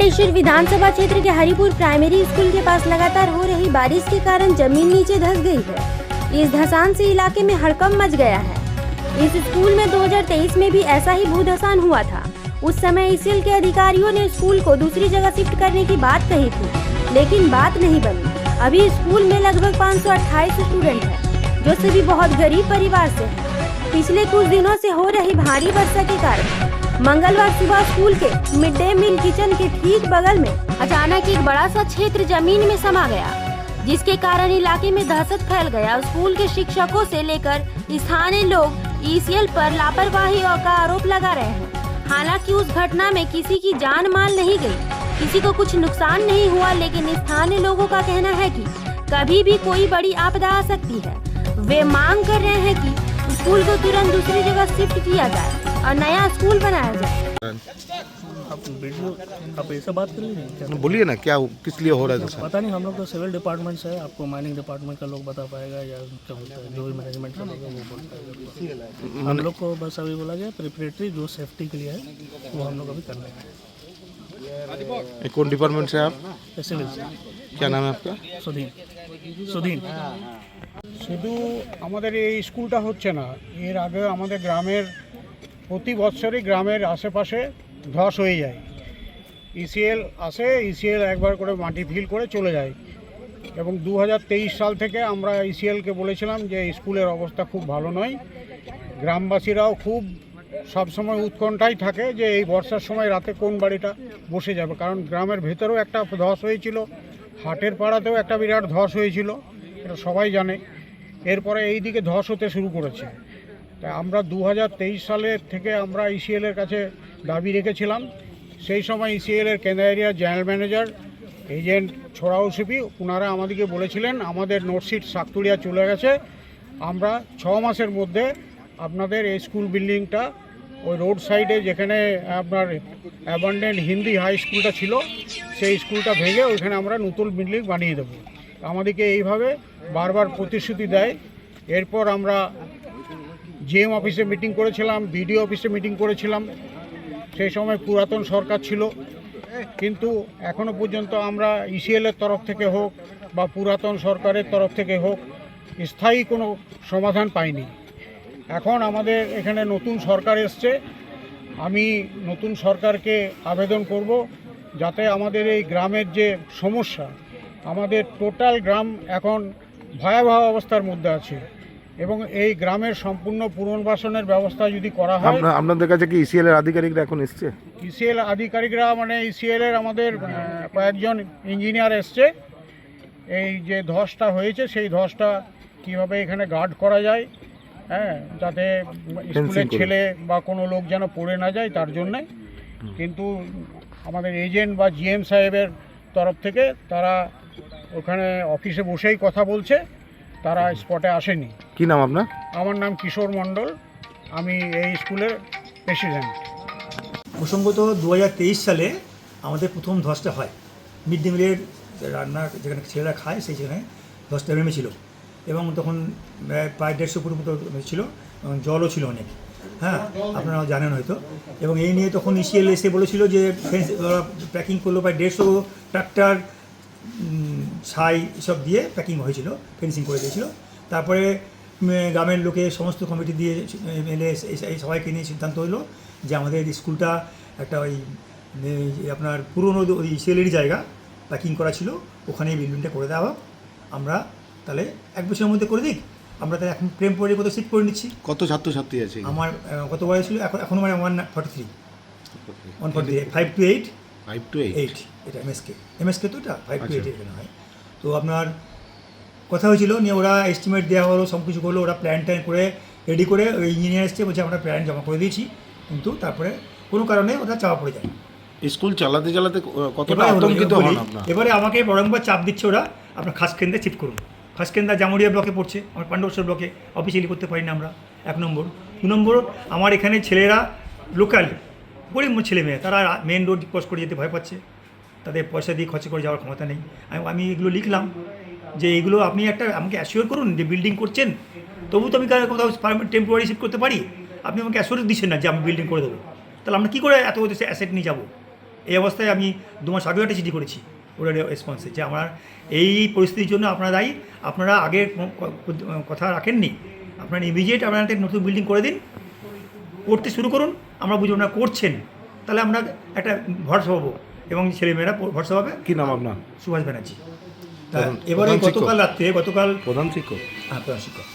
मुंडेश्वर विधानसभा क्षेत्र के Haripur primary school के पास लगातार हो रही बारिश के कारण जमीन नीचे धंस गई है। इस धसान से इलाके में हड़कंप मच गया है। इस स्कूल में 2023 में भी ऐसा ही भूधसान हुआ था। उस समय ईसीएल के अधिकारियों ने स्कूल को दूसरी जगह शिफ्ट करने की बात कही थी, लेकिन बात नहीं बनी। अभी स्कूल में लगभग 528 स्टूडेंट हैं, जो सभी बहुत गरीब परिवार से हैं। पिछले कुछ दिनों से हो रही भारी वर्षा के कारण मंगलवार सुबह स्कूल के मिड डे मील किचन के ठीक बगल में अचानक एक बड़ा सा क्षेत्र जमीन में समा गया, जिसके कारण इलाके में दहशत फैल गया। स्कूल के शिक्षकों से लेकर स्थानीय लोग ईसीएल पर लापरवाही का आरोप लगा रहे हैं। हालांकि उस घटना में किसी की जान माल नहीं गई, किसी को कुछ नुकसान नहीं हुआ, लेकिन स्थानीय लोगों का कहना है कि कभी भी कोई बड़ी आपदा आ सकती है। वे मांग कर रहे हैं कि स्कूल को तुरंत दूसरी जगह शिफ्ट किया जाए और नया स्कूल बनाया जाए। आप ऐसा बात कर लीजिए, बोलिए ना, क्या किस लिए हो रहा है? पता नहीं, हम लोग तो सिविल डिपार्टमेंट से है, आपको माइनिंग डिपार्टमेंट का लोग बता पाएगा या क्या होता है, जो भी मैनेजमेंट का लोग है वो बोल पाएगा। हम लोग को बस अभी बोला गया प्रिपरेटरी जो सेफ्टी के लिए है वो हम लोग अभी कर रहे हैं। कौन डिपार्टमेंट से आप? सिविल से। क्या नाम है आपका? सुधीन। শুধু আমাদের এই স্কুলটা হচ্ছে না, এর আগে আমাদের গ্রামের প্রতি বছরই গ্রামের আশেপাশে ধস হয়ে যায়। ইসিএল আসে, ইসিএল একবার করে মাটি ফিল করে চলে যায় এবং 2023 সাল থেকে আমরা ইসিএলকে বলেছিলাম যে স্কুলের অবস্থা খুব ভালো নয়। গ্রামবাসীরাও খুব সবসময় উৎকণ্ঠায় থাকে যে এই বর্ষার সময় রাতে কোন বাড়িটা বসে যাবে, কারণ গ্রামের ভেতরেও একটা ধস হয়েছিল, হাটের পাড়াতেও একটা বিরাট ধস হয়েছিল, এটা সবাই জানে। এরপরে এই দিকে ধস হতে শুরু করেছে। তাই আমরা 2023 সালের থেকে আমরা ইসিএলের কাছে দাবি রেখেছিলাম। সেই সময় ইসিএলের কেন্দ্র এরিয়ার জেনারেল ম্যানেজার এজেন্ট ছোড়াউসিপি ওনারা আমাদেরকে বলেছিলেন আমাদের নোটশিট শাকতুড়িয়া চলে গেছে, আমরা 6 মাসের মধ্যে আপনাদের এই স্কুল বিল্ডিংটা ওই রোড সাইডে যেখানে আপনার অ্যাবান্ডেন্ট হিন্দি হাই স্কুলটা ছিল সেই স্কুলটা ভেঙে ওইখানে আমরা নতুন বিল্ডিং বানিয়ে দেবো। আমাদেরকে এইভাবে বারবার প্রতিশ্রুতি দেয়। এরপর আমরা জিএম অফিসে মিটিং করেছিলাম, বিডিও অফিসে মিটিং করেছিলাম। সেই সময় পুরাতন সরকার ছিল, কিন্তু এখনও পর্যন্ত আমরা ইসিএলের তরফ থেকে হোক বা পুরাতন সরকারের তরফ থেকে হোক স্থায়ী কোনো সমাধান পাইনি। এখন আমাদের এখানে নতুন সরকার এসছে, আমি নতুন সরকারকে আবেদন করব যাতে আমাদের এই গ্রামের যে সমস্যা, আমাদের টোটাল গ্রাম এখন ভয়াবহ অবস্থার মধ্যে আছে এবং এই গ্রামের সম্পূর্ণ পুনর্বাসনের ব্যবস্থা যদি করা হয়। আপনাদের কাছে কি ইসিএল এর আধিকারিকরা এখন এসছে? ইসিএল আধিকারিকরা মানে ইসিএল এর আমাদের কয়েকজন ইঞ্জিনিয়ার এসছে। এই যে ধসটা হয়েছে সেই ধসটা কীভাবে এখানে গার্ড করা যায়, হ্যাঁ, যাতে স্কুলের ছেলে বা কোনো লোক যেন পড়ে না যায় তার জন্যে। কিন্তু আমাদের এজেন্ট বা জিএম সাহেবের তরফ থেকে তারা ওখানে অফিসে বসেই কথা বলছে, তারা স্পটে আসেনি। কি নাম আপনার? আমার নাম কিশোর মণ্ডল, আমি এই স্কুলের প্রেসিডেন্ট। প্রসঙ্গত 2023 সালে আমাদের প্রথম ধসটা হয়। মিড ডে মিলের রান্না যেখানে ছেলেরা খায় সেই সেখানে ধসটা নেমেছিল এবং তখন প্রায় 150 ফুট মতো ছিল এবং জলও ছিল অনেক, হ্যাঁ, আপনারা জানেন হয়তো। এবং এই নিয়ে তখন ইসিএল এসে বলেছিল যে ফেন্স প্যাকিং করলো, প্রায় 150 ট্রাক্টর ছাই এসব দিয়ে প্যাকিং হয়েছিল, ফেন্সিং করে দিয়েছিল। তারপরে গ্রামের লোকে সমস্ত কমিটি দিয়ে এমএলএ এই সবাইকে নিয়ে সিদ্ধান্ত হলো যে আমাদের স্কুলটা একটা ওই আপনার পুরনো ওই সেলেরই জায়গা প্যাকিং করা ছিল, ওখানেই বিল্ডিংটা করে দেওয়া হোক। আমরা তাহলে 1 বছরের মধ্যে করে দিই। আমরা তাহলে এখন প্রেম পরে কোথাও শিফট করে নিচ্ছি। কত ছাত্রছাত্রী আছে? আমার কত বয়স ছিল এখন মানে 143 5 to 8 5 to 8 এটা এমএসকে তো এটা 5 to 8 এখানে হয়। তো আপনার কথা হয়েছিল নিয়ে ওরা এস্টিমেট দেওয়া হলো, সব কিছু করলো, ওরা প্ল্যান করে রেডি করে ওই ইঞ্জিনিয়ার এসছে, বলছে আমরা প্ল্যান জমা করে দিয়েছি, কিন্তু তারপরে কোনো কারণে ওটা চাপা পড়ে যায়। স্কুল চালাতে কতটা আতঙ্কিত হন আপনারা? এবারে আমাকে বরংবার চাপ দিচ্ছে ওরা, আপনার খাসকেন্দ্রে শিফট করুন। খাসকেন্দ্রা জামুরিয়া ব্লকে পড়ছে, আমার পাণ্ডবেশ্বর ব্লকে, অফিসিয়ালি করতে পারি না আমরা। 1 নম্বর। 2 নম্বর, আমার এখানে ছেলেরা লোকাল গরিব ছেলে মেয়ে, তারা মেন রোড ক্রস করে যেতে ভয় পাচ্ছে, তাদের পয়সা দিয়ে খরচ করে যাওয়ার ক্ষমতা নেই। আমি এগুলো লিখলাম যে এগুলো আপনি একটা আমাকে অ্যাসিওর করুন যে বিল্ডিং করছেন, তবু তো আমি কোথাও টেম্পোরারি শিফট করতে পারি। আপনি আমাকে অ্যাসিওর দিচ্ছেন না যে আমি বিল্ডিং করে দেবো, তাহলে আমরা কী করে এত অ্যাসেট নিয়ে যাবো? এই অবস্থায় আমি 2 মাস আগেও একটা চিঠি করেছি ওরা রেসপন্সে যে আমার এই পরিস্থিতির জন্য আপনারা দায়ী, আপনারা আগের কথা রাখেননি, আপনারা ইমিডিয়েট আপনারা একটা নতুন বিল্ডিং করে দিন, করতে শুরু করুন, আমরা বুঝি ওনারা করছেন, তাহলে আমরা একটা ভরসা পাবো এবং ছেলেমেয়েরা ভরসা পাবে। কি নাম আপনার? সুভাষ ব্যানার্জি। প্রধান এবারে শিক্ষক? গতকাল রাত্রে প্রধান শিক্ষক। হ্যাঁ, প্রধান শিক্ষক।